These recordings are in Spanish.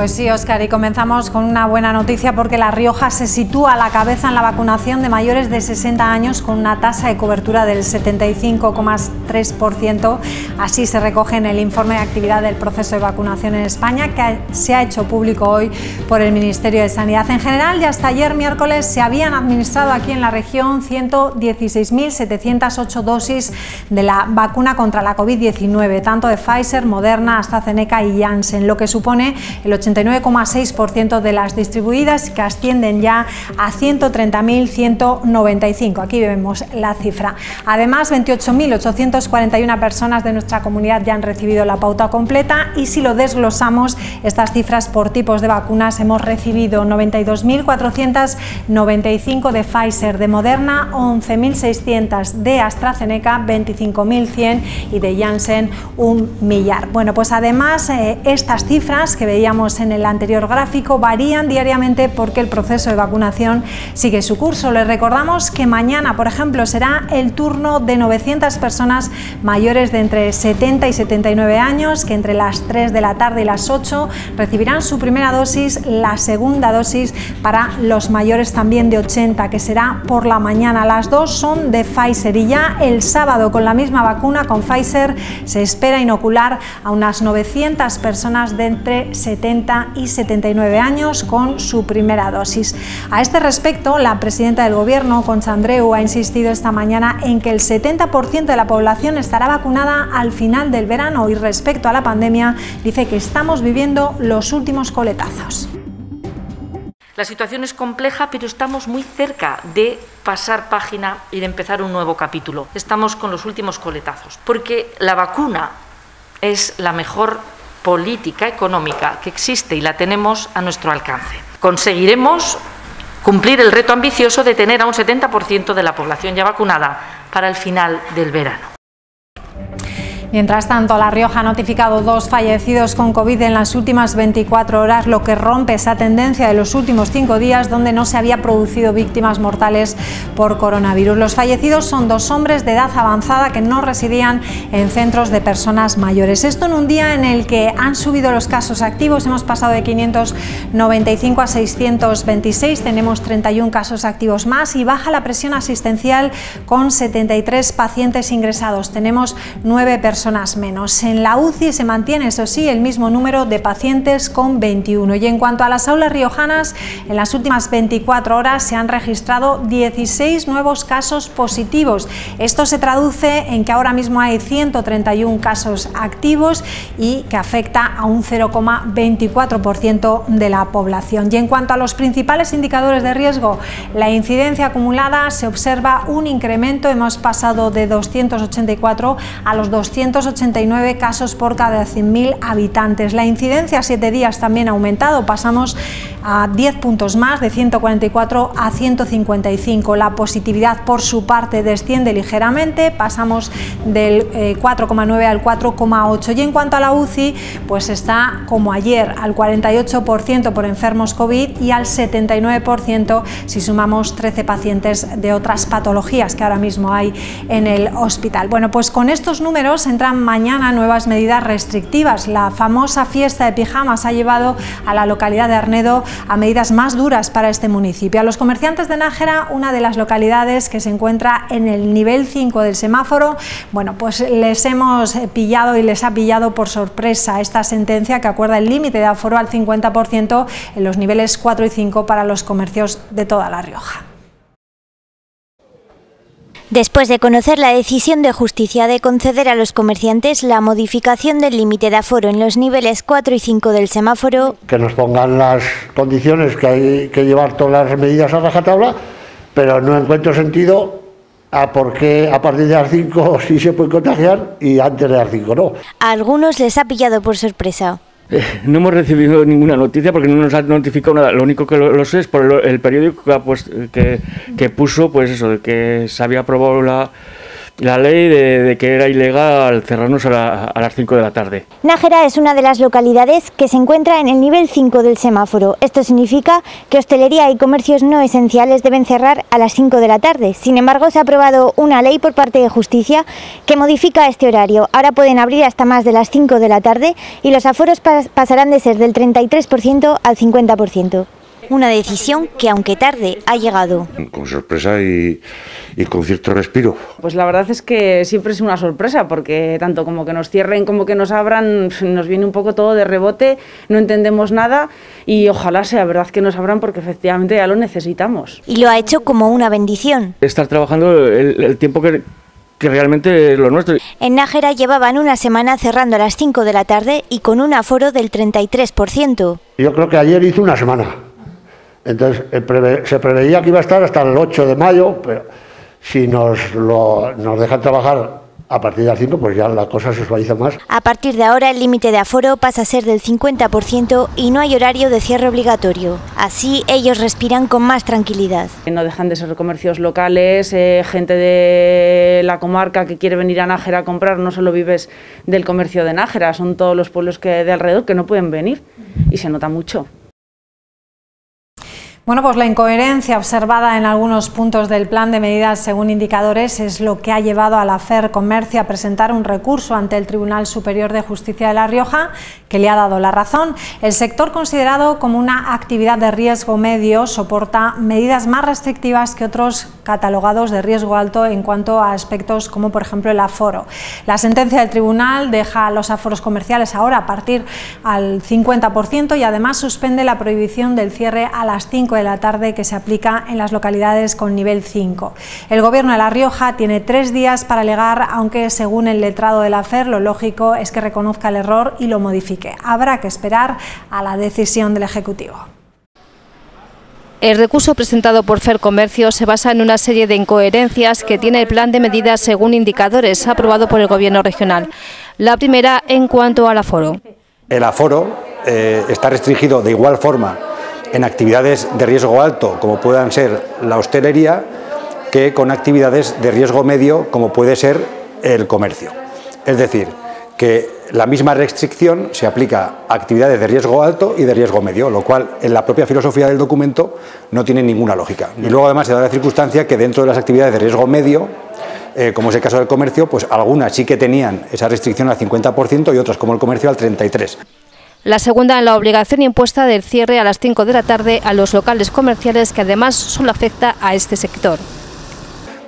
Pues sí, Óscar, y comenzamos con una buena noticia porque La Rioja se sitúa a la cabeza en la vacunación de mayores de 60 años con una tasa de cobertura del 75,3%. Así se recoge en el informe de actividad del proceso de vacunación en España, que se ha hecho público hoy por el Ministerio de Sanidad. En general, ya hasta ayer miércoles se habían administrado aquí en la región 116.708 dosis de la vacuna contra la COVID-19, tanto de Pfizer, Moderna, AstraZeneca y Janssen, lo que supone el 89,6% de las distribuidas, que ascienden ya a 130.195. Aquí vemos la cifra. Además, 28.841 personas de nuestra comunidad ya han recibido la pauta completa, y si lo desglosamos, estas cifras por tipos de vacunas, hemos recibido 92.495 de Pfizer, de Moderna 11.600, de AstraZeneca 25.100 y de Janssen 1.000.000. Bueno, pues además estas cifras que veíamos en el anterior gráfico varían diariamente porque el proceso de vacunación sigue su curso. Les recordamos que mañana, por ejemplo, será el turno de 900 personas mayores de entre 70 y 79 años, que entre las 3 de la tarde y las 8 recibirán su primera dosis, la segunda dosis para los mayores también de 80, que será por la mañana. Las dos son de Pfizer, y ya el sábado, con la misma vacuna, con Pfizer, se espera inocular a unas 900 personas de entre 70 y 79 años con su primera dosis. A este respecto, la presidenta del Gobierno, Concha Andreu, ha insistido esta mañana en que el 70% de la población estará vacunada al final del verano, y respecto a la pandemia dice que estamos viviendo los últimos coletazos. La situación es compleja, pero estamos muy cerca de pasar página y de empezar un nuevo capítulo. Estamos con los últimos coletazos, porque la vacuna es la mejor política económica que existe y la tenemos a nuestro alcance. Conseguiremos cumplir el reto ambicioso de tener a un 70% de la población ya vacunada para el final del verano. Mientras tanto, La Rioja ha notificado 2 fallecidos con COVID en las últimas 24 horas, lo que rompe esa tendencia de los últimos 5 días donde no se había producido víctimas mortales por coronavirus. Los fallecidos son 2 hombres de edad avanzada que no residían en centros de personas mayores. Esto en un día en el que han subido los casos activos. Hemos pasado de 595 a 626, tenemos 31 casos activos más, y baja la presión asistencial con 73 pacientes ingresados. Tenemos 9 personas menos. En la UCI se mantiene, eso sí, el mismo número de pacientes, con 21. Y en cuanto a las aulas riojanas, en las últimas 24 horas se han registrado 16 nuevos casos positivos. Esto se traduce en que ahora mismo hay 131 casos activos y que afecta a un 0,24% de la población. Y en cuanto a los principales indicadores de riesgo, la incidencia acumulada se observa un incremento. Hemos pasado de 284 a los 289 casos por cada 100.000 habitantes. La incidencia a 7 días también ha aumentado, pasamos a 10 puntos más, de 144 a 155. La positividad, por su parte, desciende ligeramente, pasamos del 4,9 al 4,8. Y en cuanto a la UCI, pues está como ayer, al 48% por enfermos COVID y al 79% si sumamos 13 pacientes de otras patologías que ahora mismo hay en el hospital. Bueno, pues con estos números entran mañana nuevas medidas restrictivas. La famosa fiesta de pijamas ha llevado a la localidad de Arnedo a medidas más duras para este municipio. A los comerciantes de Nájera, una de las localidades que se encuentra en el nivel 5 del semáforo, bueno, pues les hemos pillado y les ha pillado por sorpresa esta sentencia que acuerda el límite de aforo al 50% en los niveles 4 y 5 para los comercios de toda La Rioja. Después de conocer la decisión de justicia de conceder a los comerciantes la modificación del límite de aforo en los niveles 4 y 5 del semáforo, que nos pongan las condiciones, que hay que llevar todas las medidas a rajatabla, pero no encuentro sentido a por qué a partir de las 5 sí se puede contagiar y antes de las 5 no. A algunos les ha pillado por sorpresa. No hemos recibido ninguna noticia porque no nos ha notificado nada. Lo único que lo sé es por el periódico que puso, pues eso, de que se había aprobado la ley de que era ilegal cerrarnos a las 5 de la tarde. Nájera es una de las localidades que se encuentra en el nivel 5 del semáforo. Esto significa que hostelería y comercios no esenciales deben cerrar a las 5 de la tarde. Sin embargo, se ha aprobado una ley por parte de Justicia que modifica este horario. Ahora pueden abrir hasta más de las 5 de la tarde y los aforos pasarán de ser del 33% al 50%. Una decisión que, aunque tarde, ha llegado. Con sorpresa y con cierto respiro. Pues la verdad es que siempre es una sorpresa, porque tanto como que nos cierren como que nos abran, nos viene un poco todo de rebote, no entendemos nada y ojalá sea verdad que nos abran porque efectivamente ya lo necesitamos. Y lo ha hecho como una bendición. Estar trabajando el tiempo que realmente es lo nuestro. En Nájera llevaban una semana cerrando a las 5 de la tarde y con un aforo del 33%. Yo creo que ayer hizo una semana. Entonces se preveía que iba a estar hasta el 8 de mayo, pero si nos dejan trabajar a partir de las 5, pues ya la cosa se suaviza más. A partir de ahora el límite de aforo pasa a ser del 50% y no hay horario de cierre obligatorio. Así ellos respiran con más tranquilidad. No dejan de ser comercios locales, gente de la comarca que quiere venir a Nájera a comprar, no solo vives del comercio de Nájera, son todos los pueblos de alrededor que no pueden venir y se nota mucho. Bueno, pues la incoherencia observada en algunos puntos del plan de medidas según indicadores es lo que ha llevado a la FER Comercio a presentar un recurso ante el Tribunal Superior de Justicia de La Rioja, que le ha dado la razón. El sector, considerado como una actividad de riesgo medio, soporta medidas más restrictivas que otros catalogados de riesgo alto en cuanto a aspectos como, por ejemplo, el aforo. La sentencia del tribunal deja los aforos comerciales ahora a partir al 50% y además suspende la prohibición del cierre a las 5 de la tarde que se aplica en las localidades con nivel 5. El Gobierno de La Rioja tiene 3 días para alegar, aunque según el letrado de la FER lo lógico es que reconozca el error y lo modifique. Habrá que esperar a la decisión del Ejecutivo. El recurso presentado por FER Comercio se basa en una serie de incoherencias que tiene el plan de medidas según indicadores aprobado por el Gobierno regional. La primera en cuanto al aforo. El aforo está restringido de igual forma en actividades de riesgo alto, como puedan ser la hostelería, que con actividades de riesgo medio, como puede ser el comercio. Es decir, que la misma restricción se aplica a actividades de riesgo alto y de riesgo medio, lo cual en la propia filosofía del documento no tiene ninguna lógica. Y luego además se da la circunstancia que dentro de las actividades de riesgo medio, como es el caso del comercio, pues algunas sí que tenían esa restricción al 50% y otras, como el comercio, al 33%. La segunda en la obligación impuesta del cierre a las 5 de la tarde a los locales comerciales, que además solo afecta a este sector.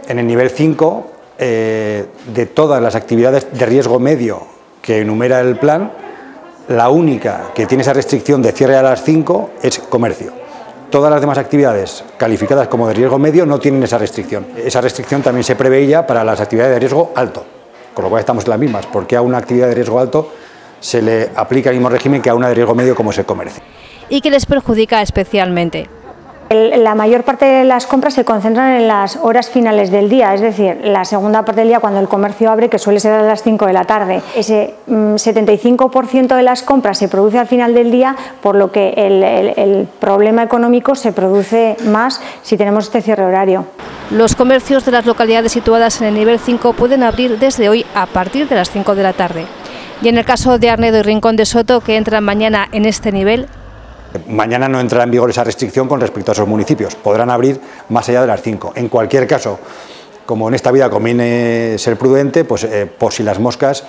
En el nivel 5, de todas las actividades de riesgo medio que enumera el plan, la única que tiene esa restricción de cierre a las 5 es comercio. Todas las demás actividades calificadas como de riesgo medio no tienen esa restricción. Esa restricción también se preveía para las actividades de riesgo alto, con lo cual estamos en las mismas, porque a una actividad de riesgo alto se le aplica el mismo régimen que a una de riesgo medio como es el comercio. Y que les perjudica especialmente. La mayor parte de las compras se concentran en las horas finales del día, es decir, la segunda parte del día cuando el comercio abre, que suele ser a las 5 de la tarde. Ese 75% de las compras se produce al final del día, por lo que el problema económico se produce más si tenemos este cierre horario. Los comercios de las localidades situadas en el nivel 5 pueden abrir desde hoy a partir de las 5 de la tarde. Y en el caso de Arnedo y Rincón de Soto, que entran mañana en este nivel, mañana no entrará en vigor esa restricción con respecto a esos municipios, podrán abrir más allá de las 5. En cualquier caso, como en esta vida conviene ser prudente, pues por si las moscas,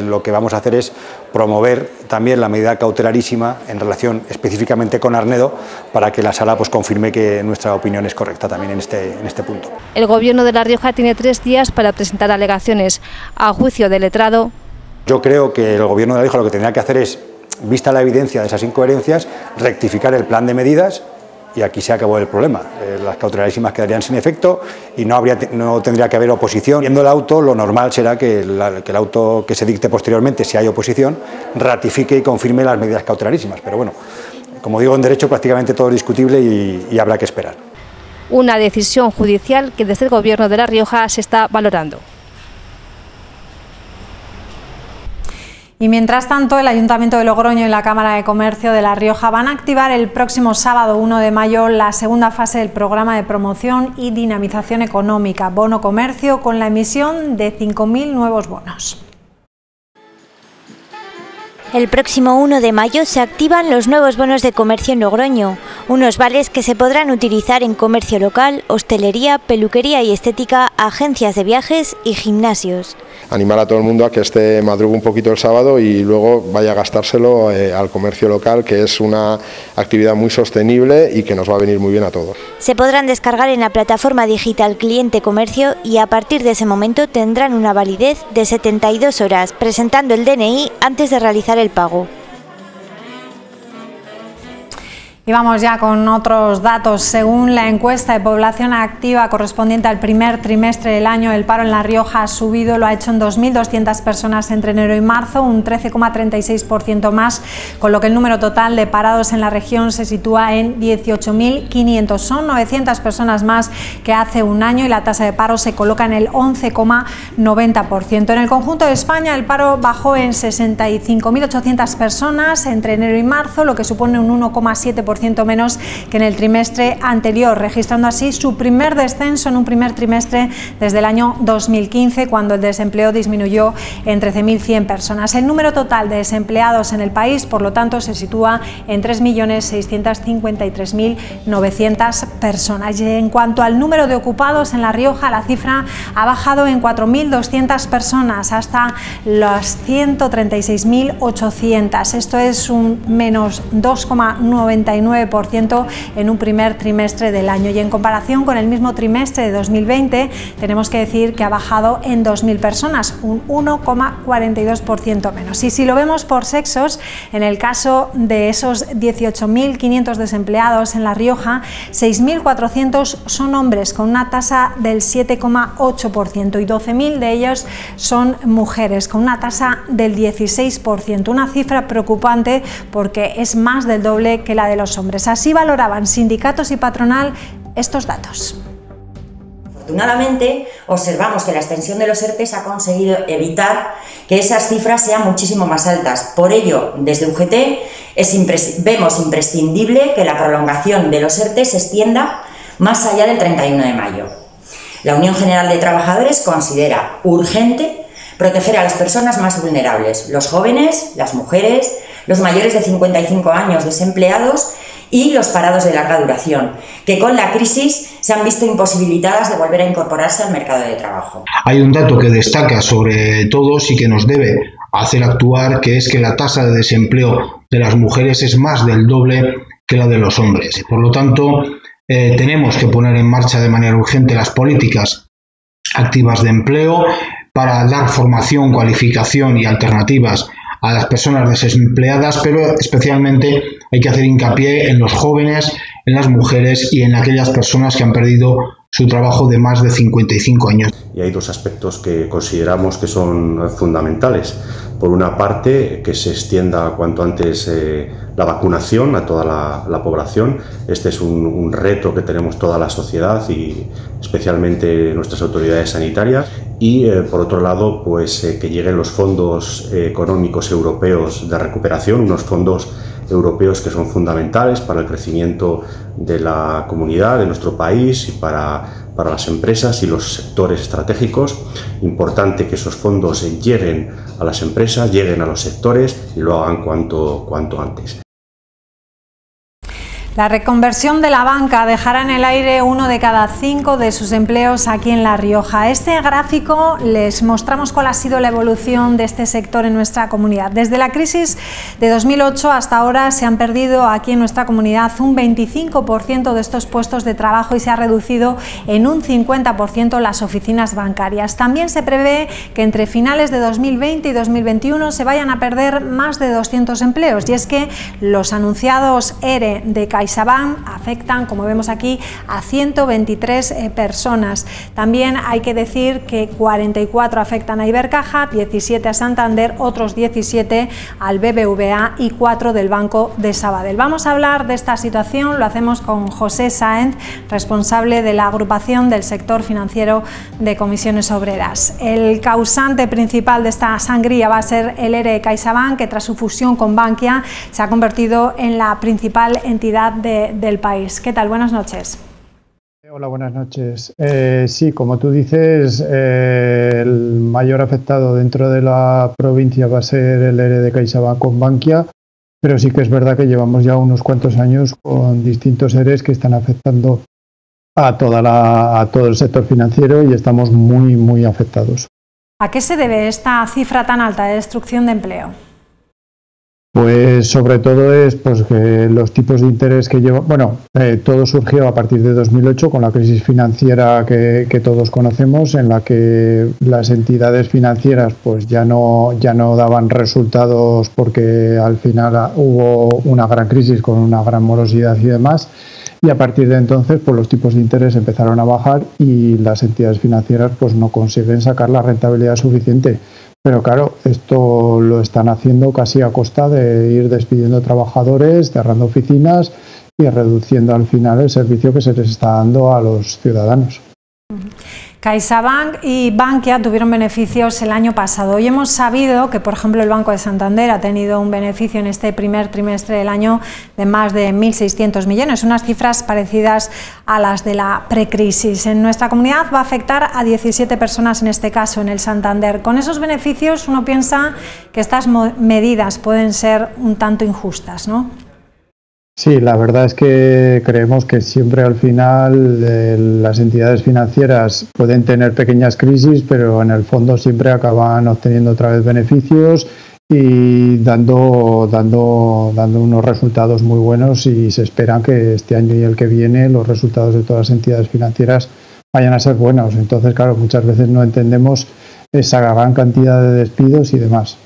lo que vamos a hacer es promover también la medida cautelarísima en relación específicamente con Arnedo, para que la sala pues confirme que nuestra opinión es correcta también en este punto. El Gobierno de La Rioja tiene 3 días para presentar alegaciones. A juicio del letrado, yo creo que el Gobierno de La Rioja lo que tendrá que hacer es, vista la evidencia de esas incoherencias, rectificar el plan de medidas y aquí se acabó el problema. Las cautelarísimas quedarían sin efecto y no tendría que haber oposición. Viendo el auto, lo normal será que el auto que se dicte posteriormente, si hay oposición, ratifique y confirme las medidas cautelarísimas. Pero bueno, como digo, en derecho prácticamente todo es discutible y habrá que esperar. Una decisión judicial que desde el Gobierno de La Rioja se está valorando. Y mientras tanto, el Ayuntamiento de Logroño y la Cámara de Comercio de La Rioja van a activar el próximo sábado 1 de mayo la segunda fase del programa de promoción y dinamización económica, Bono Comercio, con la emisión de 5.000 nuevos bonos. El próximo 1 de mayo se activan los nuevos bonos de comercio en Logroño, unos vales que se podrán utilizar en comercio local, hostelería, peluquería y estética, agencias de viajes y gimnasios. Animar a todo el mundo a que madrugue un poquito el sábado y luego vaya a gastárselo al comercio local, que es una actividad muy sostenible y que nos va a venir muy bien a todos. Se podrán descargar en la plataforma digital Cliente Comercio y a partir de ese momento tendrán una validez de 72 horas, presentando el DNI antes de realizar el pago. Y vamos ya con otros datos. Según la encuesta de población activa correspondiente al primer trimestre del año, el paro en La Rioja ha subido, lo ha hecho en 2.200 personas entre enero y marzo, un 13,36% más, con lo que el número total de parados en la región se sitúa en 18.500. Son 900 personas más que hace un año y la tasa de paro se coloca en el 11,90%. En el conjunto de España el paro bajó en 65.800 personas entre enero y marzo, lo que supone un 1,7% menos que en el trimestre anterior, registrando así su primer descenso en un primer trimestre desde el año 2015, cuando el desempleo disminuyó en 13.100 personas. El número total de desempleados en el país, por lo tanto, se sitúa en 3.653.900 personas. Y en cuanto al número de ocupados en La Rioja, la cifra ha bajado en 4.200 personas hasta las 136.800. Esto es un menos 2,99% en un primer trimestre del año, y en comparación con el mismo trimestre de 2020 tenemos que decir que ha bajado en 2.000 personas, un 1,42% menos. Y si lo vemos por sexos, en el caso de esos 18.500 desempleados en La Rioja, 6.400 son hombres con una tasa del 7,8% y 12.000 de ellos son mujeres con una tasa del 16%, una cifra preocupante porque es más del doble que la de los hombres. Así valoraban sindicatos y patronal estos datos. Afortunadamente, observamos que la extensión de los ERTE ha conseguido evitar que esas cifras sean muchísimo más altas. Por ello, desde UGT vemos imprescindible que la prolongación de los ERTE se extienda más allá del 31 de mayo. La Unión General de Trabajadores considera urgente proteger a las personas más vulnerables, los jóvenes, las mujeres, los mayores de 55 años desempleados y los parados de larga duración, que con la crisis se han visto imposibilitadas de volver a incorporarse al mercado de trabajo. Hay un dato que destaca sobre todos y que nos debe hacer actuar, que es que la tasa de desempleo de las mujeres es más del doble que la de los hombres. Por lo tanto, tenemos que poner en marcha de manera urgente las políticas activas de empleo para dar formación, cualificación y alternativas a las personas desempleadas, pero especialmente hay que hacer hincapié en los jóvenes, en las mujeres y en aquellas personas que han perdido su trabajo de más de 55 años. Y hay dos aspectos que consideramos que son fundamentales. Por una parte, que se extienda cuanto antes la vacunación a toda la población. Este es un reto que tenemos toda la sociedad y especialmente nuestras autoridades sanitarias. Y por otro lado, pues que lleguen los fondos económicos europeos de recuperación, unos fondos europeos que son fundamentales para el crecimiento de la comunidad, de nuestro país y para las empresas y los sectores estratégicos. Importante que esos fondos lleguen a las empresas, lleguen a los sectores y lo hagan cuanto antes. La reconversión de la banca dejará en el aire 1 de cada 5 de sus empleos aquí en La Rioja. Este gráfico les mostramos cuál ha sido la evolución de este sector en nuestra comunidad. Desde la crisis de 2008 hasta ahora se han perdido aquí en nuestra comunidad un 25% de estos puestos de trabajo y se ha reducido en un 50% las oficinas bancarias. También se prevé que entre finales de 2020 y 2021 se vayan a perder más de 200 empleos, y es que los anunciados ERE de CaixaBank afectan, como vemos aquí, a 123 personas. También hay que decir que 44 afectan a Ibercaja, 17 a Santander, otros 17 al BBVA y 4 del Banco de Sabadell. Vamos a hablar de esta situación, lo hacemos con José Sáenz, responsable de la agrupación del sector financiero de Comisiones Obreras. El causante principal de esta sangría va a ser el ERE de CaixaBank, que tras su fusión con Bankia se ha convertido en la principal entidad del país. ¿Qué tal? Buenas noches. Hola, buenas noches. Sí, como tú dices, el mayor afectado dentro de la provincia va a ser el ERE de CaixaBank con Bankia, pero sí que es verdad que llevamos ya unos cuantos años con distintos EREs que están afectando a todo el sector financiero y estamos muy afectados. ¿A qué se debe esta cifra tan alta de destrucción de empleo? Pues sobre todo es pues que los tipos de interés que lleva, todo surgió a partir de 2008 con la crisis financiera que todos conocemos, en la que las entidades financieras pues ya no daban resultados porque al final hubo una gran crisis con una gran morosidad y demás, y a partir de entonces pues los tipos de interés empezaron a bajar y las entidades financieras pues no consiguen sacar la rentabilidad suficiente. Pero claro, esto lo están haciendo casi a costa de ir despidiendo trabajadores, cerrando oficinas y reduciendo al final el servicio que se les está dando a los ciudadanos. CaixaBank y Bankia tuvieron beneficios el año pasado. Hoy hemos sabido que, por ejemplo, el Banco de Santander ha tenido un beneficio en este primer trimestre del año de más de 1.600 millones, unas cifras parecidas a las de la precrisis. En nuestra comunidad va a afectar a 17 personas en este caso, en el Santander. Con esos beneficios uno piensa que estas medidas pueden ser un tanto injustas, ¿no? Sí, la verdad es que creemos que siempre al final las entidades financieras pueden tener pequeñas crisis, pero en el fondo siempre acaban obteniendo otra vez beneficios y dando unos resultados muy buenos, y se espera que este año y el que viene los resultados de todas las entidades financieras vayan a ser buenos. Entonces, claro, muchas veces no entendemos esa gran cantidad de despidos y demás.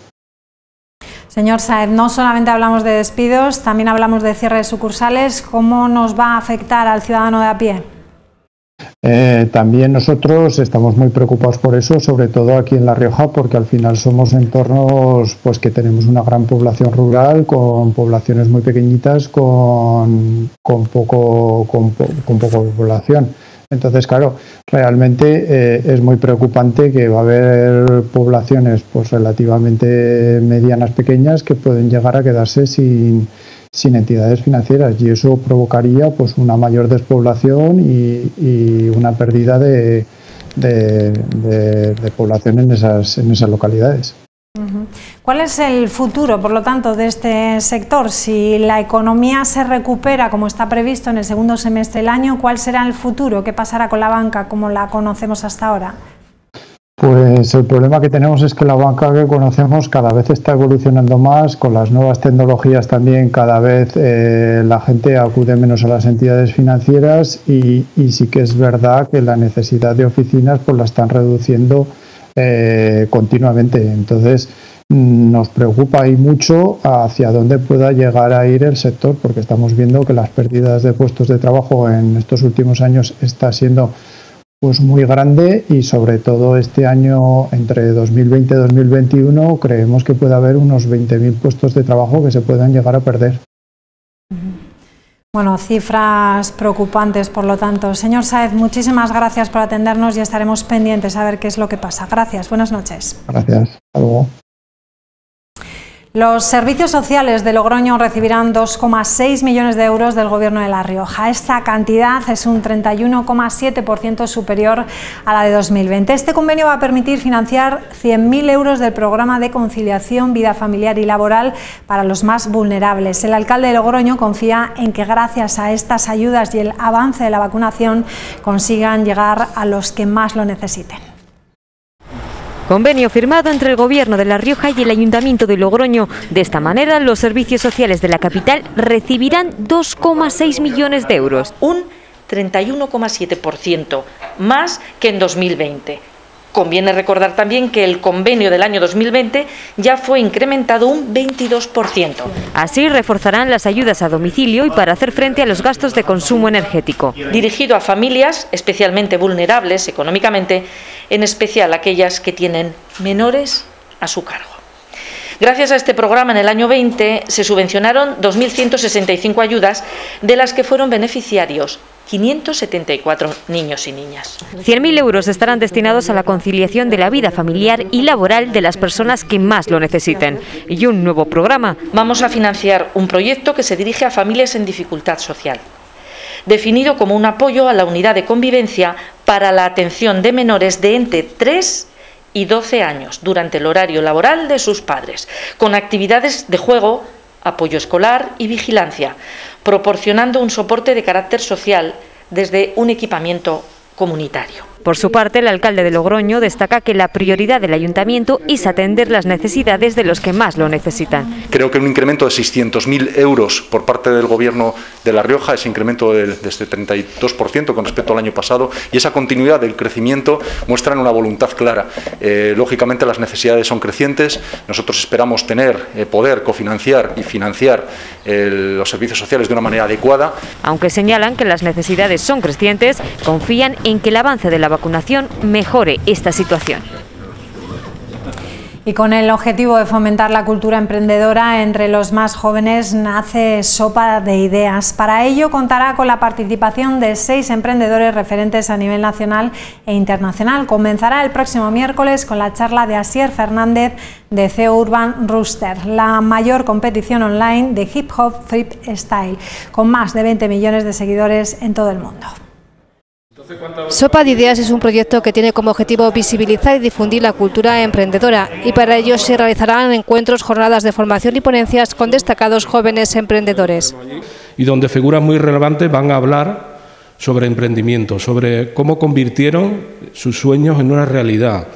Señor Sáenz, no solamente hablamos de despidos, también hablamos de cierre de sucursales. ¿Cómo nos va a afectar al ciudadano de a pie? También nosotros estamos muy preocupados por eso, sobre todo aquí en La Rioja, porque al final somos entornos pues que tenemos una gran población rural, con poblaciones muy pequeñitas, con poco población. Entonces, claro, realmente es muy preocupante que va a haber poblaciones pues relativamente medianas, pequeñas, que pueden llegar a quedarse sin entidades financieras, y eso provocaría pues una mayor despoblación y una pérdida de población en esas localidades. ¿Cuál es el futuro, por lo tanto, de este sector? Si la economía se recupera como está previsto en el segundo semestre del año, ¿cuál será el futuro? ¿Qué pasará con la banca como la conocemos hasta ahora? Pues el problema que tenemos es que la banca que conocemos cada vez está evolucionando más, con las nuevas tecnologías también cada vez la gente acude menos a las entidades financieras, y sí que es verdad que la necesidad de oficinas pues la están reduciendo continuamente. Entonces nos preocupa y mucho hacia dónde pueda llegar a ir el sector, porque estamos viendo que las pérdidas de puestos de trabajo en estos últimos años está siendo pues muy grande, y sobre todo este año, entre 2020 y 2021, creemos que puede haber unos 20.000 puestos de trabajo que se puedan llegar a perder. Bueno, cifras preocupantes, por lo tanto. Señor Sáenz, muchísimas gracias por atendernos y estaremos pendientes a ver qué es lo que pasa. Gracias, buenas noches. Gracias, hasta luego. Los servicios sociales de Logroño recibirán 2,6 millones de euros del Gobierno de La Rioja. Esta cantidad es un 31,7% superior a la de 2020. Este convenio va a permitir financiar 100.000 euros del programa de conciliación, vida familiar y laboral para los más vulnerables. El alcalde de Logroño confía en que gracias a estas ayudas y el avance de la vacunación consigan llegar a los que más lo necesiten. Convenio firmado entre el Gobierno de La Rioja y el Ayuntamiento de Logroño. De esta manera, los servicios sociales de la capital recibirán 2,6 millones de euros. Un 31,7% más que en 2020. Conviene recordar también que el convenio del año 2020 ya fue incrementado un 22%. Así reforzarán las ayudas a domicilio y para hacer frente a los gastos de consumo energético. Dirigido a familias especialmente vulnerables económicamente, en especial aquellas que tienen menores a su cargo. Gracias a este programa, en el año 20 se subvencionaron 2.165 ayudas, de las que fueron beneficiarios 574 niños y niñas. 100.000 euros estarán destinados a la conciliación de la vida familiar y laboral de las personas que más lo necesiten. Y un nuevo programa. Vamos a financiar un proyecto que se dirige a familias en dificultad social, definido como un apoyo a la unidad de convivencia para la atención de menores de entre 3 y 12 años durante el horario laboral de sus padres, con actividades de juego, apoyo escolar y vigilancia, proporcionando un soporte de carácter social desde un equipamiento comunitario. Por su parte, el alcalde de Logroño destaca que la prioridad del ayuntamiento es atender las necesidades de los que más lo necesitan. Creo que un incremento de 600.000 euros por parte del Gobierno de La Rioja, ese incremento de este 32% con respecto al año pasado, y esa continuidad del crecimiento muestran una voluntad clara. Lógicamente las necesidades son crecientes, nosotros esperamos poder cofinanciar y financiar los servicios sociales de una manera adecuada. Aunque señalan que las necesidades son crecientes, confían en que el avance de la vacunación mejore esta situación. Y con el objetivo de fomentar la cultura emprendedora entre los más jóvenes nace Sopa de Ideas. Para ello contará con la participación de 6 emprendedores referentes a nivel nacional e internacional. Comenzará el próximo miércoles con la charla de Asier Fernández de CEO Urban Rooster, la mayor competición online de hip hop freestyle, con más de 20 millones de seguidores en todo el mundo. Sopa de Ideas es un proyecto que tiene como objetivo visibilizar y difundir la cultura emprendedora, y para ello se realizarán encuentros, jornadas de formación y ponencias con destacados jóvenes emprendedores. Y donde figuras muy relevantes van a hablar sobre emprendimiento, sobre cómo convirtieron sus sueños en una realidad,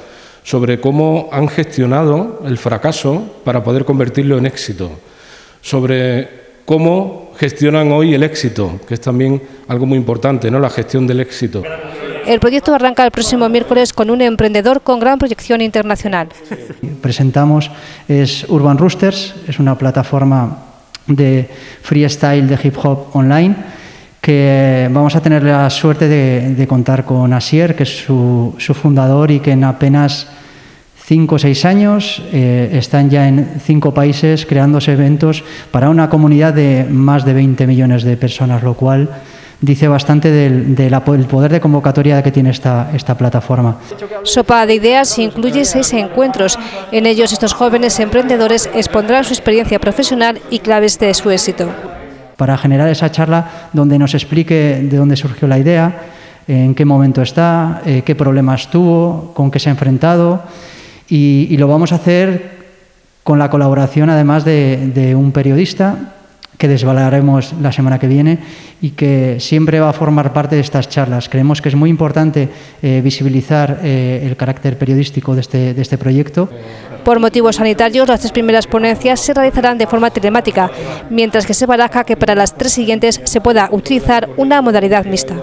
sobre cómo han gestionado el fracaso para poder convertirlo en éxito, sobre cómo gestionan hoy el éxito, que es también algo muy importante, ¿no? La gestión del éxito. El proyecto arranca el próximo miércoles con un emprendedor con gran proyección internacional. Presentamos es Urban Roosters, es una plataforma de freestyle de hip hop online, que vamos a tener la suerte de contar con Asier, que es su fundador, y que en apenas 5 o 6 años están ya en 5 países creándose eventos para una comunidad de más de 20 millones de personas, lo cual dice bastante del poder de convocatoria que tiene esta plataforma. Sopa de Ideas incluye 6 encuentros. En ellos estos jóvenes emprendedores expondrán su experiencia profesional y claves de su éxito. Para generar esa charla donde nos explique de dónde surgió la idea, en qué momento está, qué problemas tuvo, con qué se ha enfrentado. Y lo vamos a hacer con la colaboración, además, de un periodista que desvelaremos la semana que viene y que siempre va a formar parte de estas charlas. Creemos que es muy importante visibilizar el carácter periodístico de este proyecto. Por motivos sanitarios, las 3 primeras ponencias se realizarán de forma telemática, mientras que se baraja que para las 3 siguientes se pueda utilizar una modalidad mixta.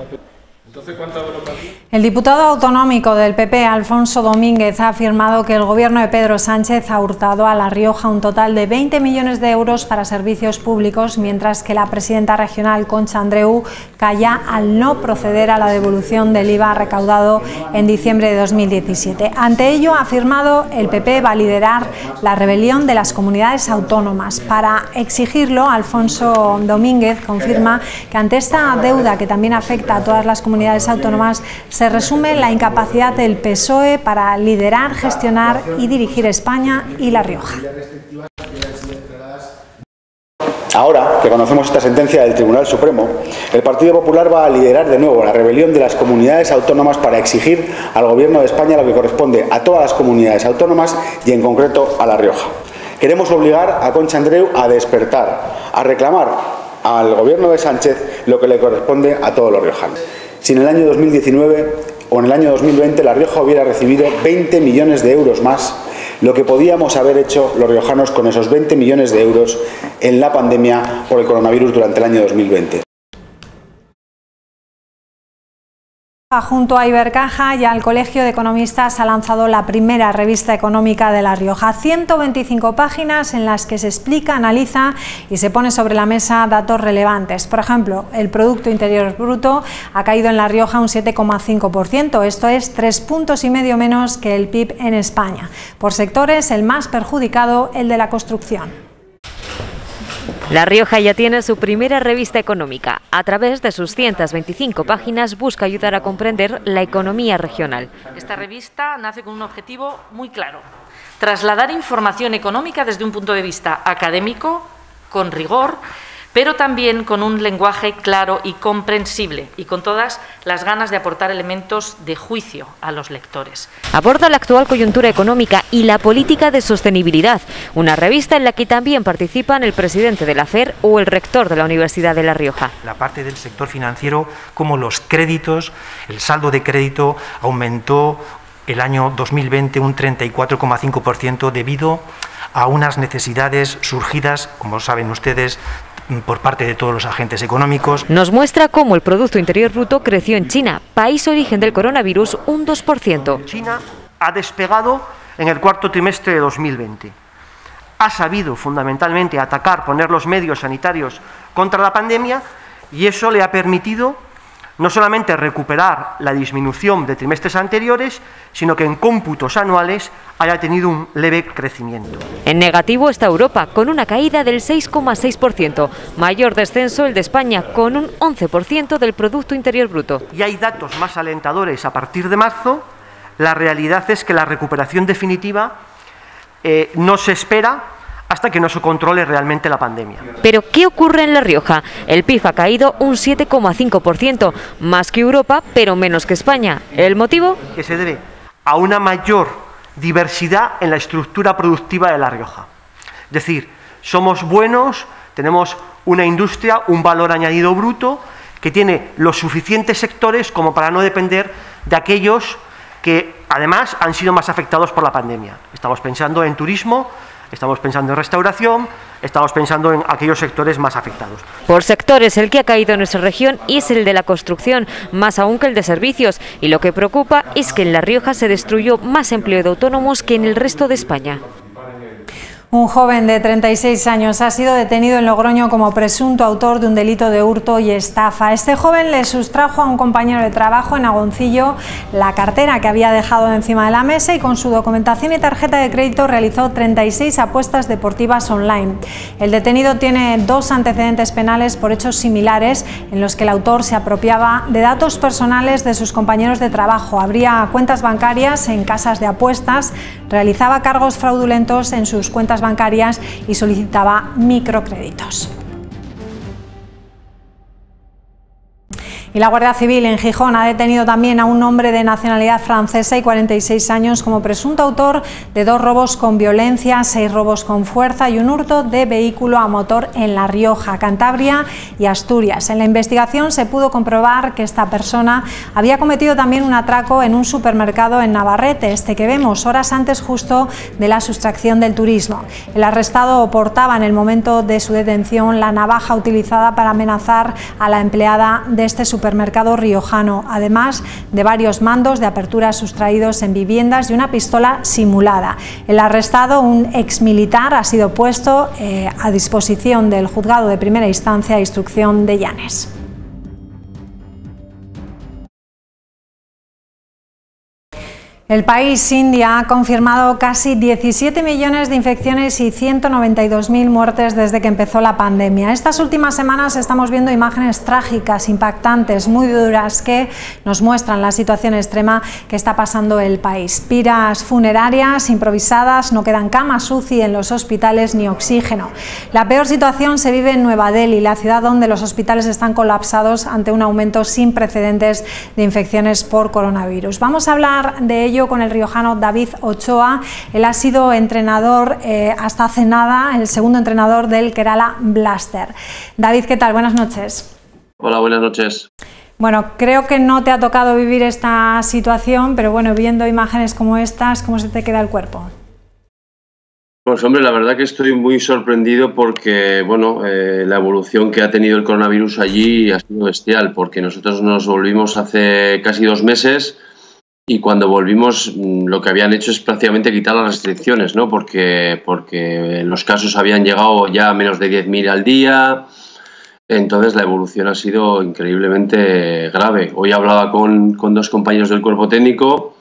El diputado autonómico del PP, Alfonso Domínguez, ha afirmado que el gobierno de Pedro Sánchez ha hurtado a La Rioja un total de 20 millones de euros para servicios públicos, mientras que la presidenta regional, Concha Andreu, calla al no proceder a la devolución del IVA recaudado en diciembre de 2017. Ante ello, ha afirmado, el PP va a liderar la rebelión de las comunidades autónomas. Para exigirlo, Alfonso Domínguez confirma que ante esta deuda, que también afecta a todas las comunidades autónomas, se resume la incapacidad del PSOE para liderar, gestionar y dirigir España y La Rioja. Ahora que conocemos esta sentencia del Tribunal Supremo, el Partido Popular va a liderar de nuevo la rebelión de las comunidades autónomas para exigir al Gobierno de España lo que corresponde a todas las comunidades autónomas y en concreto a La Rioja. Queremos obligar a Concha Andreu a despertar, a reclamar al Gobierno de Sánchez lo que le corresponde a todos los riojanos. Si en el año 2019 o en el año 2020 La Rioja hubiera recibido 20 millones de euros más, lo que podíamos haber hecho los riojanos con esos 20 millones de euros en la pandemia por el coronavirus durante el año 2020. Junto a Ibercaja y al Colegio de Economistas ha lanzado la primera revista económica de La Rioja. 125 páginas en las que se explica, analiza y se pone sobre la mesa datos relevantes. Por ejemplo, el Producto Interior Bruto ha caído en La Rioja un 7,5%. Esto es 3,5 puntos menos que el PIB en España. Por sectores, el más perjudicado, el de la construcción. La Rioja ya tiene su primera revista económica. A través de sus 125 páginas busca ayudar a comprender la economía regional. Esta revista nace con un objetivo muy claro: trasladar información económica desde un punto de vista académico, con rigor, pero también con un lenguaje claro y comprensible, y con todas las ganas de aportar elementos de juicio a los lectores. Aborda la actual coyuntura económica y la política de sostenibilidad, una revista en la que también participan el presidente de la FER o el rector de la Universidad de La Rioja. La parte del sector financiero, como los créditos, el saldo de crédito aumentó el año 2020 un 34,5% debido a unas necesidades surgidas, como saben ustedes, por parte de todos los agentes económicos. Nos muestra cómo el Producto Interior Bruto creció en China, país origen del coronavirus, un 2%. China ha despegado en el cuarto trimestre de 2020. Ha sabido fundamentalmente atacar, poner los medios sanitarios contra la pandemia, y eso le ha permitido no solamente recuperar la disminución de trimestres anteriores, sino que en cómputos anuales haya tenido un leve crecimiento. En negativo está Europa, con una caída del 6,6%, mayor descenso el de España, con un 11% del Producto Interior Bruto. Y hay datos más alentadores a partir de marzo. La realidad es que la recuperación definitiva no se espera hasta que no se controle realmente la pandemia. Pero ¿qué ocurre en La Rioja? El PIB ha caído un 7,5%, más que Europa, pero menos que España. ¿El motivo? Que se debe a una mayor diversidad en la estructura productiva de La Rioja. Es decir, somos buenos, tenemos una industria, un valor añadido bruto, que tiene los suficientes sectores como para no depender de aquellos que además han sido más afectados por la pandemia. Estamos pensando en turismo, estamos pensando en restauración, estamos pensando en aquellos sectores más afectados. Por sectores, el que ha caído en nuestra región es el de la construcción, más aún que el de servicios. Y lo que preocupa es que en La Rioja se destruyó más empleo de autónomos que en el resto de España. Un joven de 36 años ha sido detenido en Logroño como presunto autor de un delito de hurto y estafa. Este joven le sustrajo a un compañero de trabajo en Agoncillo la cartera que había dejado encima de la mesa y con su documentación y tarjeta de crédito realizó 36 apuestas deportivas online. El detenido tiene 2 antecedentes penales por hechos similares en los que el autor se apropiaba de datos personales de sus compañeros de trabajo, abría cuentas bancarias en casas de apuestas, realizaba cargos fraudulentos en sus cuentas bancarias y solicitaba microcréditos. Y la Guardia Civil en Gijón ha detenido también a un hombre de nacionalidad francesa y 46 años como presunto autor de 2 robos con violencia, 6 robos con fuerza y un hurto de vehículo a motor en La Rioja, Cantabria y Asturias. En la investigación se pudo comprobar que esta persona había cometido también un atraco en un supermercado en Navarrete, este que vemos horas antes justo de la sustracción del turismo. El arrestado portaba en el momento de su detención la navaja utilizada para amenazar a la empleada de este supermercado riojano, además de varios mandos de apertura sustraídos en viviendas y una pistola simulada. El arrestado, un exmilitar, ha sido puesto a disposición del juzgado de primera instancia e instrucción de Llanes. El país, India, ha confirmado casi 17 millones de infecciones y 192.000 muertes desde que empezó la pandemia. Estas últimas semanas estamos viendo imágenes trágicas, impactantes, muy duras, que nos muestran la situación extrema que está pasando el país. Piras funerarias improvisadas, no quedan camas UCI en los hospitales ni oxígeno. La peor situación se vive en Nueva Delhi, la ciudad donde los hospitales están colapsados ante un aumento sin precedentes de infecciones por coronavirus. Vamos a hablar de ello con el riojano David Ochoa. Él ha sido entrenador hasta hace nada, el segundo entrenador del Kerala Blaster. David, ¿qué tal? Buenas noches. Hola, buenas noches. Bueno, creo que no te ha tocado vivir esta situación, pero bueno, viendo imágenes como estas, ¿cómo se te queda el cuerpo? Pues hombre, la verdad que estoy muy sorprendido porque, bueno, la evolución que ha tenido el coronavirus allí ha sido bestial, porque nosotros nos volvimos hace casi 2 meses y cuando volvimos lo que habían hecho es prácticamente quitar las restricciones, ¿no? Porque los casos habían llegado ya a menos de 10.000 al día, entonces la evolución ha sido increíblemente grave. Hoy hablaba con 2 compañeros del cuerpo técnico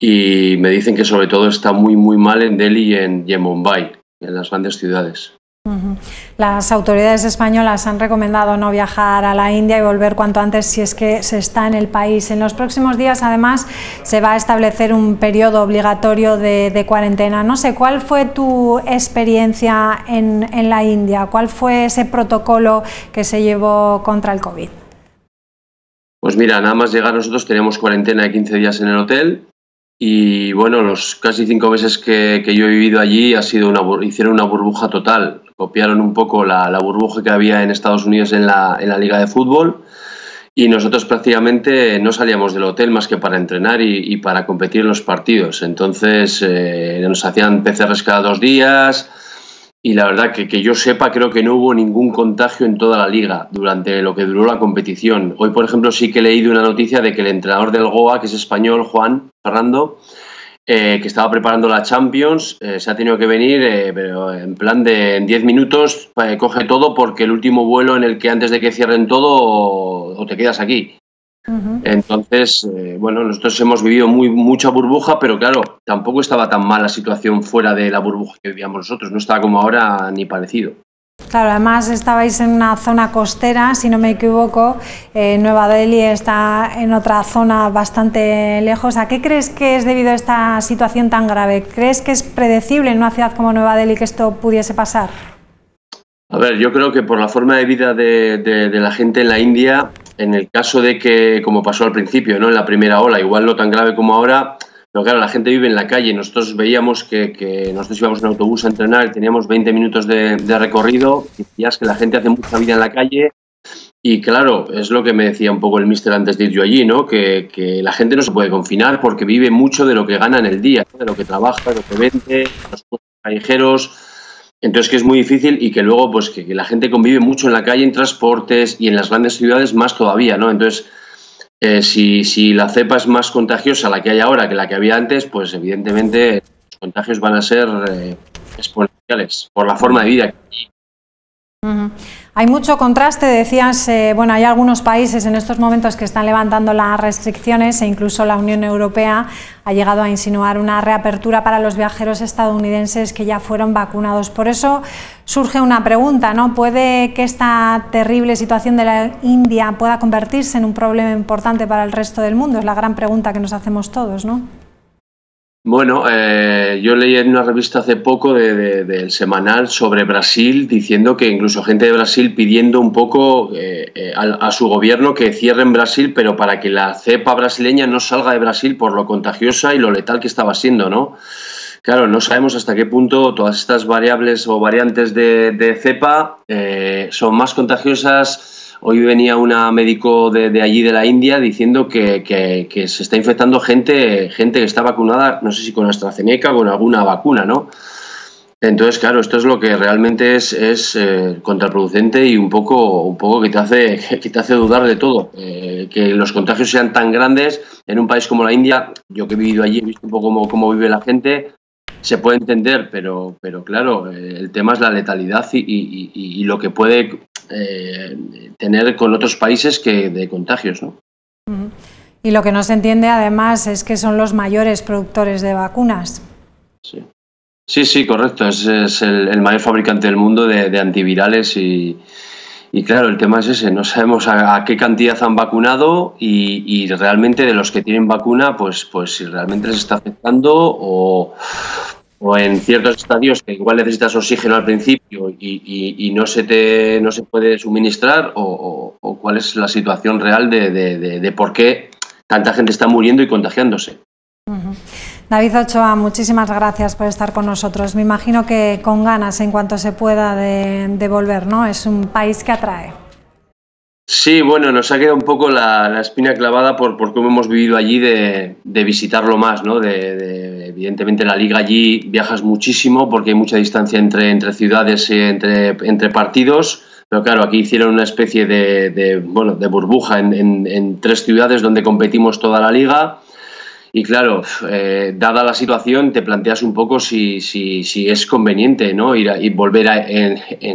y me dicen que sobre todo está muy mal en Delhi y en Mumbai, en las grandes ciudades. Las autoridades españolas han recomendado no viajar a la India y volver cuanto antes si es que se está en el país. En los próximos días, además, se va a establecer un periodo obligatorio de cuarentena. No sé, ¿cuál fue tu experiencia en la India? ¿Cuál fue ese protocolo que se llevó contra el COVID? Pues mira, nada más llegar nosotros teníamos cuarentena de 15 días en el hotel. Y bueno, los casi 5 meses que yo he vivido allí hicieron una burbuja total. Copiaron un poco la burbuja que había en Estados Unidos en la liga de fútbol y nosotros prácticamente no salíamos del hotel más que para entrenar y para competir en los partidos. Entonces nos hacían PCRs cada 2 días y la verdad que yo sepa creo que no hubo ningún contagio en toda la liga durante lo que duró la competición. Hoy, por ejemplo, sí que he leído una noticia de que el entrenador del Goa, que es español, Juan Fernando, que estaba preparando la Champions, se ha tenido que venir, pero en plan de en 10 minutos coge todo porque el último vuelo en el que antes de que cierren todo o te quedas aquí. Entonces, bueno, nosotros hemos vivido mucha burbuja, pero claro, tampoco estaba tan mal la situación fuera de la burbuja que vivíamos nosotros, no estaba como ahora ni parecido. Claro, además estabais en una zona costera, si no me equivoco, Nueva Delhi está en otra zona bastante lejos. ¿A qué crees que es debido a esta situación tan grave? ¿Crees que es predecible en una ciudad como Nueva Delhi que esto pudiese pasar? A ver, yo creo que por la forma de vida de la gente en la India, en el caso de que, como pasó al principio, ¿no? En la primera ola, igual no tan grave como ahora, pero claro, la gente vive en la calle. Nosotros veíamos que nosotros íbamos en autobús a entrenar y teníamos 20 minutos de recorrido y decías que la gente hace mucha vida en la calle y claro, es lo que me decía un poco el míster antes de ir yo allí, ¿no? Que la gente no se puede confinar porque vive mucho de lo que gana en el día, ¿no? De lo que trabaja, de lo que vende, los callejeros. Entonces que es muy difícil y que luego pues que la gente convive mucho en la calle, en transportes y en las grandes ciudades más todavía, ¿no? Entonces si la cepa es más contagiosa la que hay ahora que la que había antes, pues evidentemente los contagios van a ser exponenciales por la forma de vida que hay. Hay mucho contraste, decías, bueno, hay algunos países en estos momentos que están levantando las restricciones e incluso la Unión Europea ha llegado a insinuar una reapertura para los viajeros estadounidenses que ya fueron vacunados. Por eso surge una pregunta, ¿no? ¿Puede que esta terrible situación de la India pueda convertirse en un problema importante para el resto del mundo? Es la gran pregunta que nos hacemos todos, ¿no? Bueno, yo leí en una revista hace poco del Semanal sobre Brasil diciendo que incluso gente de Brasil pidiendo un poco a su gobierno que cierren Brasil, pero para que la cepa brasileña no salga de Brasil por lo contagiosa y lo letal que estaba siendo, ¿no? Claro, no sabemos hasta qué punto todas estas variables o variantes de cepa son más contagiosas. Hoy venía una médico de allí de la India diciendo que se está infectando gente que está vacunada, no sé si con AstraZeneca o con alguna vacuna, ¿no? Entonces, claro, esto es lo que realmente es contraproducente y un poco que te hace dudar de todo. Que los contagios sean tan grandes en un país como la India, yo que he vivido allí, he visto un poco cómo vive la gente, se puede entender, pero claro, el tema es la letalidad y lo que puede tener con otros países de contagios, ¿no? Y lo que no se entiende además es que son los mayores productores de vacunas. Sí, correcto, es el mayor fabricante del mundo de antivirales y claro, el tema es ese, no sabemos a qué cantidad han vacunado y realmente de los que tienen vacuna, pues si realmente les está afectando o en ciertos estadios que igual necesitas oxígeno al principio y no se puede suministrar o cuál es la situación real de por qué tanta gente está muriendo y contagiándose. David Ochoa, muchísimas gracias por estar con nosotros. Me imagino que con ganas en cuanto se pueda de volver, ¿no? Es un país que atrae. Sí, bueno, nos ha quedado un poco la espina clavada por cómo hemos vivido allí de visitarlo más, ¿no? De evidentemente la liga allí viajas muchísimo porque hay mucha distancia entre ciudades, entre partidos, pero claro, aquí hicieron una especie de burbuja en 3 ciudades donde competimos toda la liga. Y claro, dada la situación, te planteas un poco si es conveniente, ¿no? Ir y volver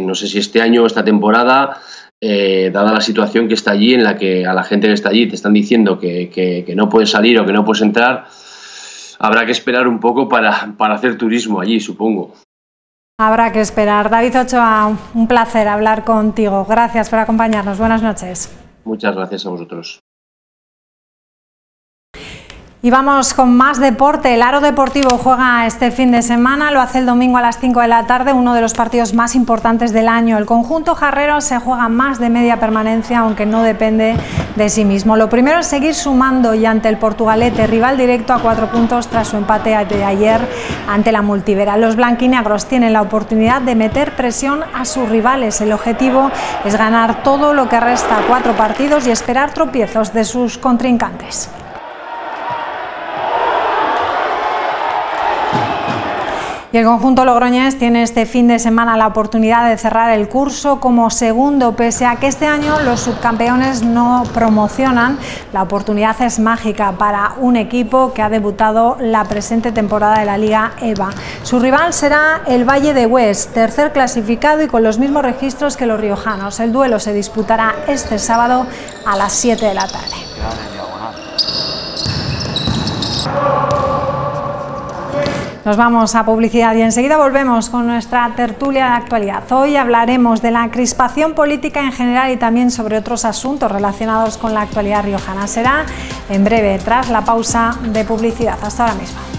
no sé si este año o esta temporada, dada la situación que está allí, en la que a la gente que está allí te están diciendo que no puedes salir o que no puedes entrar, habrá que esperar un poco para hacer turismo allí, supongo. Habrá que esperar. David Ochoa, un placer hablar contigo. Gracias por acompañarnos. Buenas noches. Muchas gracias a vosotros. Y vamos con más deporte. El Aro Deportivo juega este fin de semana, lo hace el domingo a las 5 de la tarde, uno de los partidos más importantes del año. El conjunto jarrero se juega más de media permanencia, aunque no depende de sí mismo. Lo primero es seguir sumando y ante el Portugalete, rival directo a 4 puntos tras su empate de ayer ante la Multivera. Los blanquinegros tienen la oportunidad de meter presión a sus rivales. El objetivo es ganar todo lo que resta, 4 partidos, y esperar tropiezos de sus contrincantes. Y el conjunto logroñés tiene este fin de semana la oportunidad de cerrar el curso como segundo, pese a que este año los subcampeones no promocionan. La oportunidad es mágica para un equipo que ha debutado la presente temporada de la Liga EVA. Su rival será el Valle de Hues, tercer clasificado y con los mismos registros que los riojanos. El duelo se disputará este sábado a las 7 de la tarde. Nos vamos a publicidad y enseguida volvemos con nuestra tertulia de actualidad. Hoy hablaremos de la crispación política en general y también sobre otros asuntos relacionados con la actualidad riojana. Será en breve, tras la pausa de publicidad. Hasta ahora mismo.